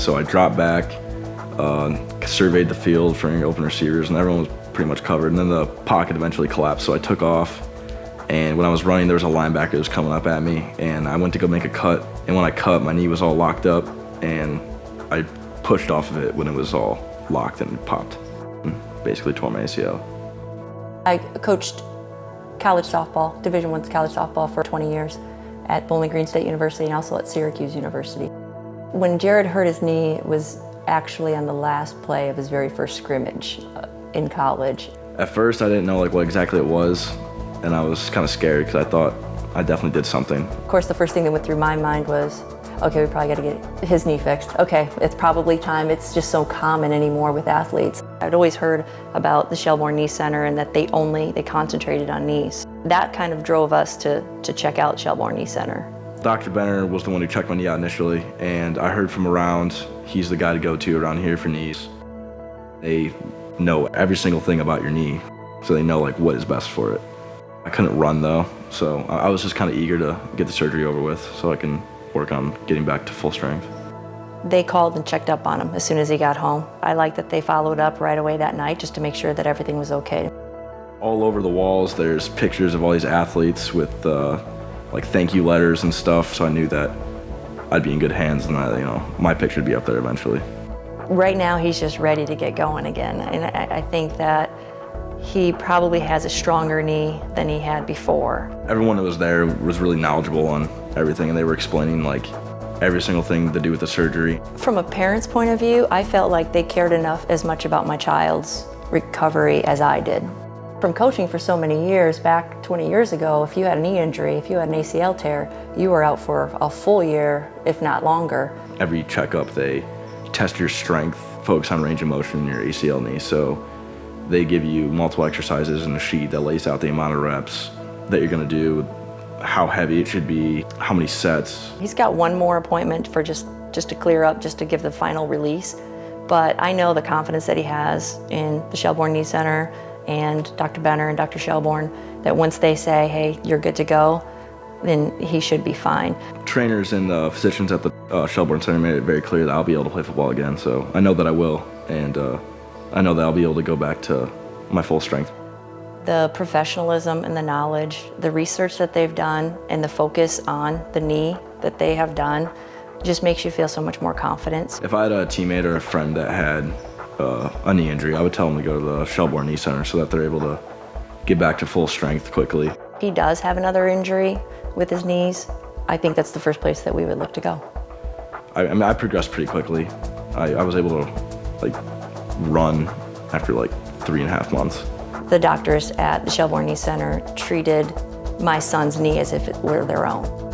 So I dropped back, surveyed the field for any open receivers, and everyone was pretty much covered. And then the pocket eventually collapsed, so I took off. And when I was running, there was a linebacker that was coming up at me, and I went to go make a cut. And when I cut, my knee was all locked up, and I pushed off of it when it was all locked and popped. And basically tore my ACL. I coached college softball, Division I college softball for 20 years at Bowling Green State University and also at Syracuse University. When Jared hurt his knee, it was actually on the last play of his very first scrimmage in college. At first, I didn't know what exactly it was, and I was kind of scared because I thought I definitely did something. Of course, the first thing that went through my mind was, okay, we probably got to get his knee fixed. Okay, it's probably time. It's just so common anymore with athletes. I'd always heard about the Shelbourne Knee Center and that they concentrated on knees. That kind of drove us to check out Shelbourne Knee Center. Dr. Benner was the one who checked my knee out initially, and I heard from around, he's the guy to go to around here for knees. They know every single thing about your knee, so they know what is best for it. I couldn't run though, so I was just kind of eager to get the surgery over with so I can work on getting back to full strength. They called and checked up on him as soon as he got home. I like that they followed up right away that night just to make sure that everything was okay. All over the walls, there's pictures of all these athletes with thank you letters and stuff, so I knew that I'd be in good hands and that, my picture would be up there eventually. Right now, he's just ready to get going again, and I think that he probably has a stronger knee than he had before. Everyone that was there was really knowledgeable on everything, and they were explaining every single thing to do with the surgery. From a parent's point of view, I felt like they cared as much about my child's recovery as I did. From coaching for so many years, back 20 years ago, if you had a knee injury, if you had an ACL tear, you were out for a full year, if not longer. Every checkup, they test your strength, focus on range of motion in your ACL knee. So they give you multiple exercises in a sheet that lays out the amount of reps that you're going to do, how heavy it should be, how many sets. He's got one more appointment for just to clear up, just to give the final release. But I know the confidence that he has in the Shelbourne Knee Center and Dr. Benner and Dr. Shelbourne, that once they say, hey, you're good to go, then he should be fine. Trainers and physicians at the Shelbourne Center made it very clear that I'll be able to play football again, so I know that I will, and I know that I'll be able to go back to my full strength. The professionalism and the knowledge, the research that they've done, and the focus on the knee that they have done just makes you feel so much more confident. If I had a teammate or a friend that had a knee injury, I would tell them to go to the Shelbourne Knee Center so that they're able to get back to full strength quickly. If he does have another injury with his knees, I think that's the first place that we would look to go. I progressed pretty quickly. I was able to run after 3.5 months. The doctors at the Shelbourne Knee Center treated my son's knee as if it were their own.